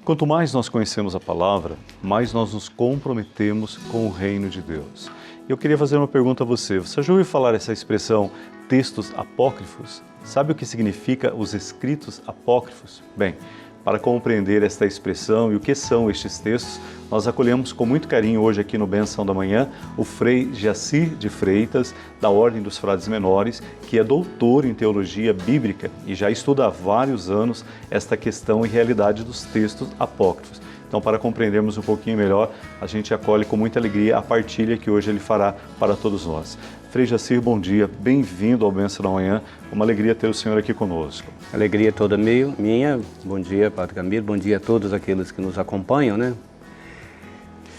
Quanto mais nós conhecemos a palavra, mais nós nos comprometemos com o reino de Deus. Eu queria fazer uma pergunta a você. Você já ouviu falar essa expressão textos apócrifos? Sabe o que significa os escritos apócrifos? Bem, para compreender esta expressão e o que são estes textos, nós acolhemos com muito carinho hoje aqui no Benção da Manhã o Frei Jacir de Freitas, da Ordem dos Frades Menores, que é doutor em teologia bíblica e já estuda há vários anos esta questão e realidade dos textos apócrifos. Então, para compreendermos um pouquinho melhor, a gente acolhe com muita alegria a partilha que hoje ele fará para todos nós. Frei Jacir, bom dia, bem-vindo ao Benção da Manhã, uma alegria ter o senhor aqui conosco. Alegria toda minha, bom dia, Padre Camilo, bom dia a todos aqueles que nos acompanham, né?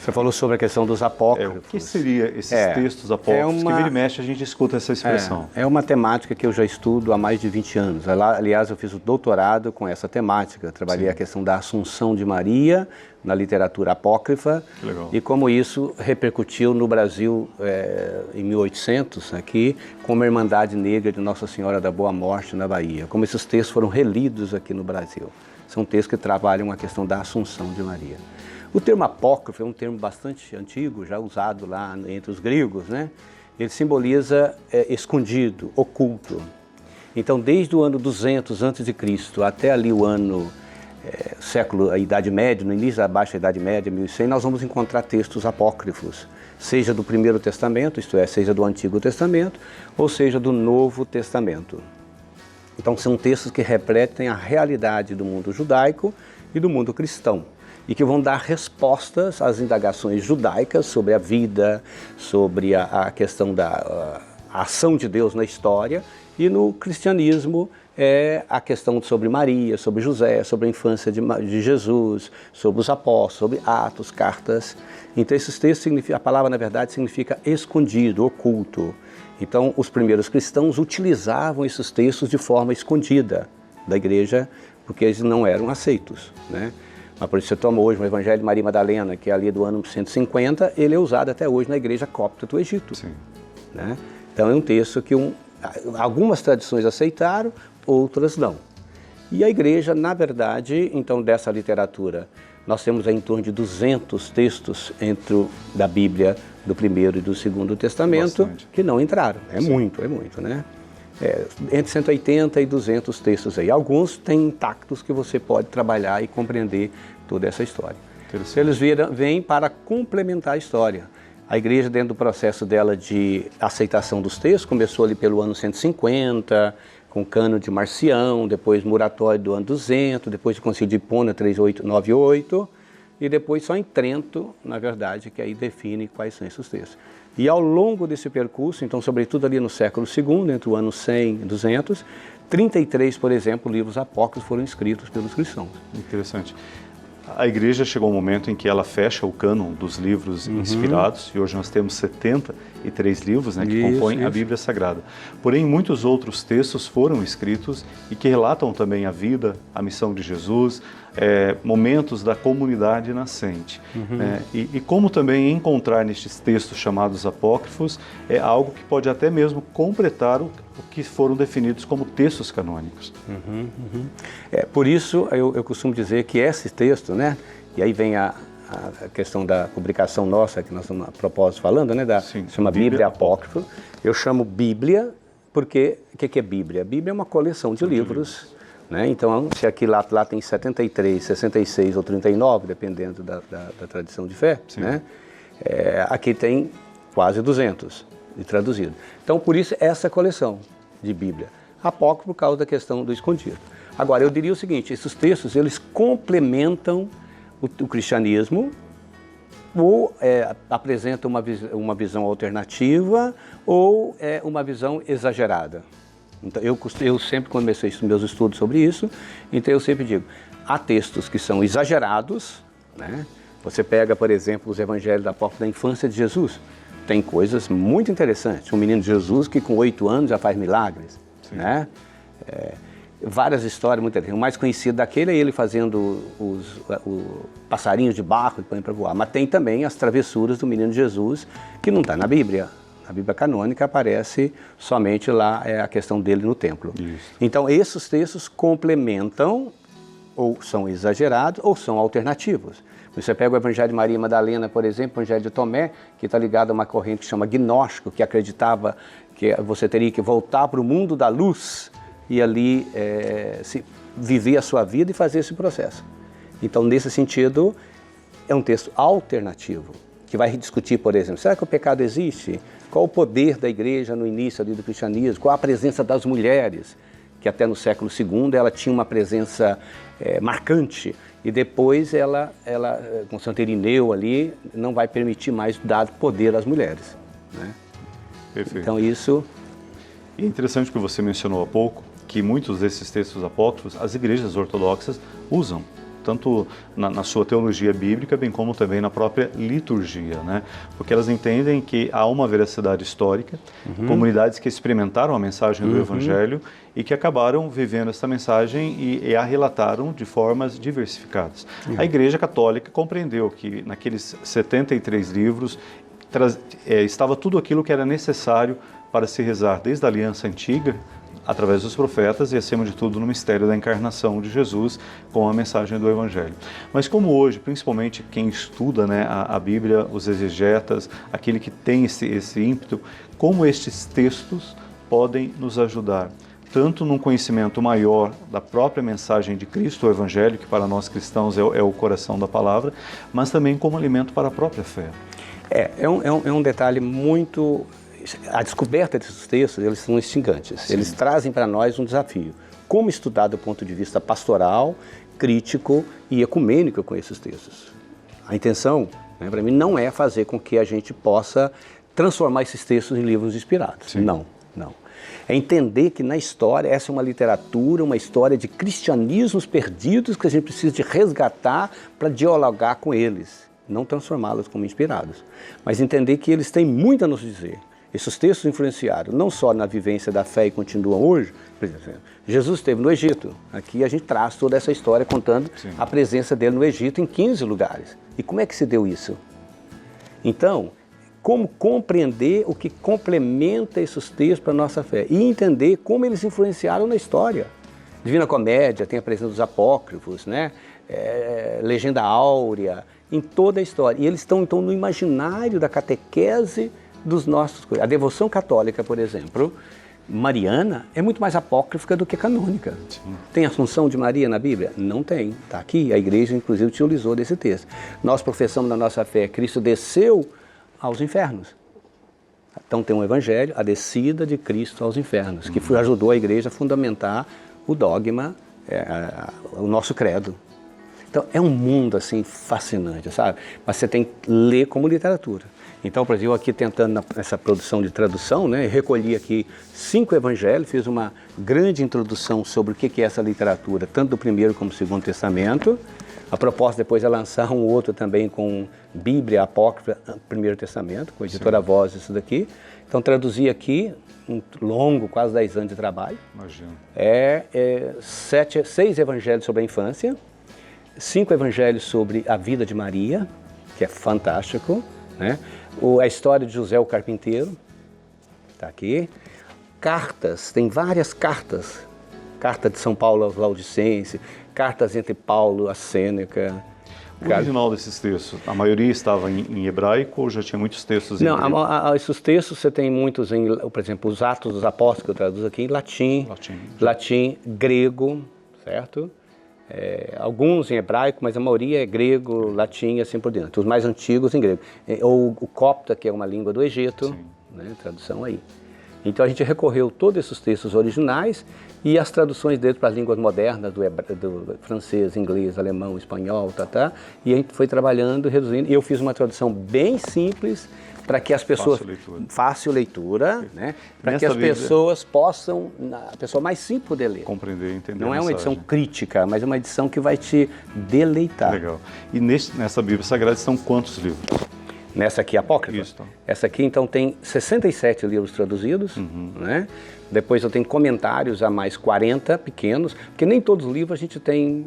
Você falou sobre a questão dos apócrifos. O que seria esses textos apócrifos? Que vira e mexe a gente escuta essa expressão. É uma temática que eu já estudo há mais de 20 anos. Aliás, eu fiz o doutorado com essa temática. Trabalhei a questão da Assunção de Maria na literatura apócrifa. Que legal. E como isso repercutiu no Brasil em 1800, aqui, como a Irmandade Negra de Nossa Senhora da Boa Morte na Bahia. Como esses textos foram relidos aqui no Brasil. São textos que trabalham a questão da Assunção de Maria. O termo apócrifo é um termo bastante antigo, já usado lá entre os gregos, né? Ele simboliza escondido, oculto. Então, desde o ano 200 a.C. até ali o ano a Idade Média, no início da Baixa Idade Média, 1100, nós vamos encontrar textos apócrifos, seja do Primeiro Testamento, isto é, seja do Antigo Testamento, ou seja do Novo Testamento. Então, são textos que refletem a realidade do mundo judaico e do mundo cristão, e que vão dar respostas às indagações judaicas sobre a vida, sobre a questão da ação de Deus na história, e no cristianismo a questão sobre Maria, sobre José, sobre a infância de Jesus, sobre os apóstolos, sobre Atos, cartas. Então esses textos, a palavra na verdade significa escondido, oculto. Então os primeiros cristãos utilizavam esses textos de forma escondida da igreja, porque eles não eram aceitos, né? Mas por isso você toma hoje o Evangelho de Maria Madalena, que é ali do ano 150, ele é usado até hoje na igreja copta do Egito. Sim. Né? Então é um texto que algumas tradições aceitaram, outras não. E a igreja, na verdade, então dessa literatura, nós temos aí em torno de 200 textos da Bíblia do Primeiro e do Segundo Testamento que não entraram. É muito, né? Entre 180 e 200 textos aí. Alguns têm intactos que você pode trabalhar e compreender toda essa história. Eles vêm para complementar a história. A igreja, dentro do processo dela de aceitação dos textos, começou ali pelo ano 150, com o Cânon de Marcião, depois Muratório do ano 200, depois o Concílio de Hipona 3898, e depois só em Trento, na verdade, que aí define quais são esses textos. E ao longo desse percurso, então, sobretudo ali no século II, entre o ano 100 e 200, 33, por exemplo, livros apócrifos foram escritos pelos cristãos. Interessante. A igreja chegou a um momento em que ela fecha o cânon dos livros inspirados, e hoje nós temos 73 livros, né, que compõem a Bíblia Sagrada. Porém, muitos outros textos foram escritos e que relatam também a vida, a missão de Jesus, momentos da comunidade nascente. E como também encontrar nestes textos chamados apócrifos é algo que pode até mesmo completar o que foram definidos como textos canônicos. Por isso, eu costumo dizer que esse texto, né, e aí vem a questão da publicação nossa, que nós estamos a propósito falando, né, chama Bíblia Apócrifa. Eu chamo Bíblia porque, o que é Bíblia? A Bíblia é uma coleção de livros. Né? Então, se aqui lá tem 73, 66 ou 39, dependendo da tradição de fé, né? Aqui tem quase 200 de traduzido. Então, por isso, essa coleção de Bíblia. Apócrifo por causa da questão do escondido. Agora, eu diria o seguinte, esses textos, eles complementam o cristianismo, ou apresentam uma visão alternativa, ou uma visão exagerada. Então, eu sempre comecei meus estudos sobre isso, então eu sempre digo, há textos que são exagerados, né? Você pega, por exemplo, os evangelhos da infância de Jesus, tem coisas muito interessantes, um menino de Jesus que com 8 anos já faz milagres, né? Várias histórias muito interessantes, o mais conhecido daquele é ele fazendo os passarinhos de barro e põe para voar, mas tem também as travessuras do menino de Jesus, que não está na Bíblia. A Bíblia canônica aparece somente lá a questão dele no templo. Isso. Então, esses textos complementam ou são exagerados ou são alternativos. Você pega o Evangelho de Maria Madalena, por exemplo, o Evangelho de Tomé, que está ligado a uma corrente que chama gnóstico, que acreditava que você teria que voltar para o mundo da luz e ali viver a sua vida e fazer esse processo. Então, nesse sentido, é um texto alternativo, que vai discutir, por exemplo, será que o pecado existe? Qual o poder da igreja no início ali do cristianismo? Qual a presença das mulheres? Que até no século II ela tinha uma presença marcante, e depois ela, com Santo Irineu ali, não vai permitir mais dar poder às mulheres, né? Perfeito. Então isso... E é interessante que você mencionou há pouco, que muitos desses textos apócrifos as igrejas ortodoxas usam, tanto na sua teologia bíblica, bem como também na própria liturgia, né? Porque elas entendem que há uma veracidade histórica, comunidades que experimentaram a mensagem do Evangelho e que acabaram vivendo essa mensagem e a relataram de formas diversificadas. A Igreja Católica compreendeu que naqueles 73 livros estava tudo aquilo que era necessário para se rezar desde a Aliança Antiga, através dos profetas e, acima de tudo, no mistério da encarnação de Jesus com a mensagem do Evangelho. Mas como hoje, principalmente quem estuda, né, a Bíblia, os exegetas, aquele que tem esse ímpeto, como estes textos podem nos ajudar, tanto num conhecimento maior da própria mensagem de Cristo, o Evangelho, que para nós cristãos é o coração da palavra, mas também como alimento para a própria fé. É um detalhe muito... A descoberta desses textos, eles são instigantes. Sim. Eles trazem para nós um desafio. Como estudar do ponto de vista pastoral, crítico e ecumênico com esses textos? A intenção, né, para mim, não é fazer com que a gente possa transformar esses textos em livros inspirados. Sim. Não. É entender que na história, essa é uma literatura, uma história de cristianismos perdidos que a gente precisa de resgatar para dialogar com eles. Não transformá-los como inspirados, mas entender que eles têm muito a nos dizer. Esses textos influenciaram não só na vivência da fé e continuam hoje. Por exemplo, Jesus esteve no Egito. Aqui a gente traz toda essa história contando Sim. a presença dele no Egito em 15 lugares. E como é que se deu isso? Então, como compreender o que complementa esses textos para a nossa fé e entender como eles influenciaram na história. Divina Comédia tem a presença dos apócrifos, né? Legenda Áurea, em toda a história. E eles estão, então, no imaginário da catequese dos nossos... A devoção católica, por exemplo, mariana, é muito mais apócrifa do que canônica. Sim. Tem Assunção de Maria na Bíblia? Não tem. Está aqui, a igreja, inclusive, utilizou desse texto. Nós professamos na nossa fé, Cristo desceu aos infernos. Então tem um evangelho, a descida de Cristo aos infernos, que ajudou a igreja a fundamentar o dogma, o nosso credo. Então é um mundo assim fascinante, sabe? Mas você tem que ler como literatura. Então, por exemplo, eu aqui tentando nessa produção de tradução, né, recolhi aqui 5 evangelhos, fiz uma grande introdução sobre o que é essa literatura, tanto do Primeiro como do Segundo Testamento. A proposta depois é lançar um outro também com Bíblia Apócrifa, Primeiro Testamento, com a editora Voz, isso daqui. Então, traduzi aqui, um longo, quase 10 anos de trabalho. Imagina. 6 evangelhos sobre a infância, 5 evangelhos sobre a vida de Maria, que é fantástico, né? A história de José o Carpinteiro, está aqui. Cartas, tem várias cartas. Carta de São Paulo aos Laodicenses, cartas entre Paulo a Sêneca. O original desses textos, a maioria estava em hebraico ou já tinha muitos textos em grego? Não, esses textos você tem muitos, por exemplo, os Atos dos Apóstolos, que eu traduzo aqui, em latim, grego, certo? Alguns em hebraico, mas a maioria é grego, latim e assim por diante. Os mais antigos em grego. Ou o copta, que é uma língua do Egito, né, tradução aí. Então a gente recorreu a todos esses textos originais e as traduções deles para as línguas modernas, do francês, inglês, alemão, espanhol, e a gente foi trabalhando, reduzindo. E eu fiz uma tradução bem simples para que as pessoas... Fácil leitura, né? Para que as pessoas possam, a pessoa mais simples poder ler. Compreender, entender. Não é uma edição crítica, mas é uma edição que vai te deleitar. Legal. E nessa Bíblia Sagrada estão quantos livros? Nessa aqui, apócrifa? Isso. Essa aqui, então, tem 67 livros traduzidos, né? Depois eu tenho comentários a mais 40 pequenos, porque nem todos os livros a gente tem,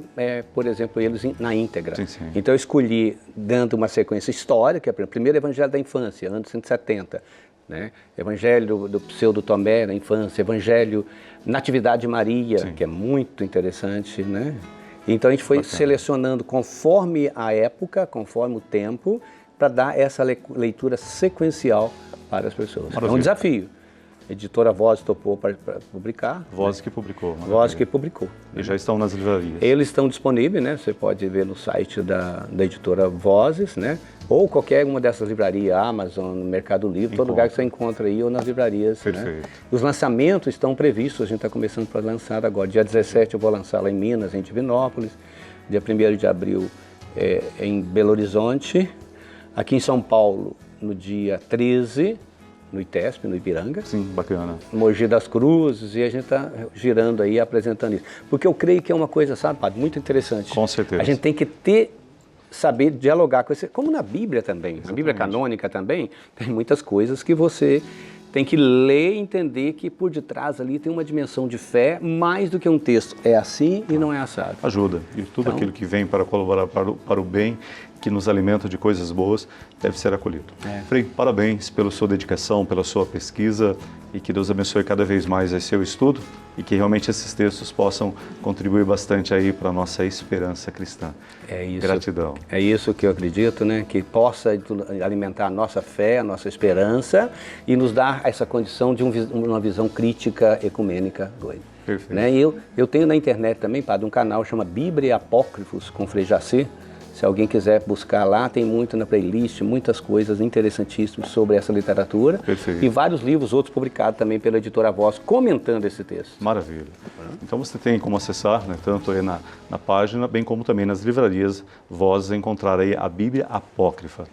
por exemplo, eles na íntegra. Sim. Então eu escolhi, dando uma sequência histórica, primeiro Evangelho da Infância, anos 170, né? Evangelho do Pseudo Tomé, na infância, Evangelho Natividade de Maria, que é muito interessante, né? Então a gente foi Bacana. selecionando conforme a época, conforme o tempo, para dar essa leitura sequencial para as pessoas. É Maravilha. um desafio. A editora Voz topou para publicar. Voz que publicou. Voz maravilha. que publicou. E já estão nas livrarias. Eles estão disponíveis, né? Você pode ver no site da editora Vozes, né? Ou qualquer uma dessas livrarias, Amazon, Mercado Livre, todo lugar que você encontra aí ou nas livrarias. Perfeito. Né? Os lançamentos estão previstos, a gente está começando para lançar agora. Dia 17 eu vou lançar lá em Minas, em Divinópolis. Dia 1º de abril em Belo Horizonte. Aqui em São Paulo, no dia 13, no ITESP, no Ipiranga. Sim, bacana. Mogi das Cruzes, e a gente está girando aí, apresentando isso. Porque eu creio que é uma coisa, sabe, padre, muito interessante. Com certeza. A gente tem que saber dialogar com esse, como na Bíblia também. Na Bíblia canônica também, tem muitas coisas que você tem que ler e entender que por detrás ali tem uma dimensão de fé, mais do que um texto. É assim e não é assado. Ajuda. E tudo Então, aquilo que vem para colaborar para o bem, que nos alimenta de coisas boas, deve ser acolhido. Frei, parabéns pela sua dedicação, pela sua pesquisa, e que Deus abençoe cada vez mais esse seu estudo e que realmente esses textos possam contribuir bastante aí para a nossa esperança cristã. É isso. Gratidão. É isso que eu acredito, né? Que possa alimentar a nossa fé, a nossa esperança e nos dar essa condição de uma visão crítica, ecumênica doida. Perfeito. Né? E eu tenho na internet também, padre, um canal chama Bíblia e Apócrifos com Frei Jacê. Se alguém quiser buscar lá, tem muito na playlist, muitas coisas interessantíssimas sobre essa literatura. Perfeito. E vários livros, outros publicados também pela editora Voz, comentando esse texto. Maravilha. Então você tem como acessar, né, tanto aí na página, bem como também nas livrarias Vozes, encontrar aí a Bíblia Apócrifa.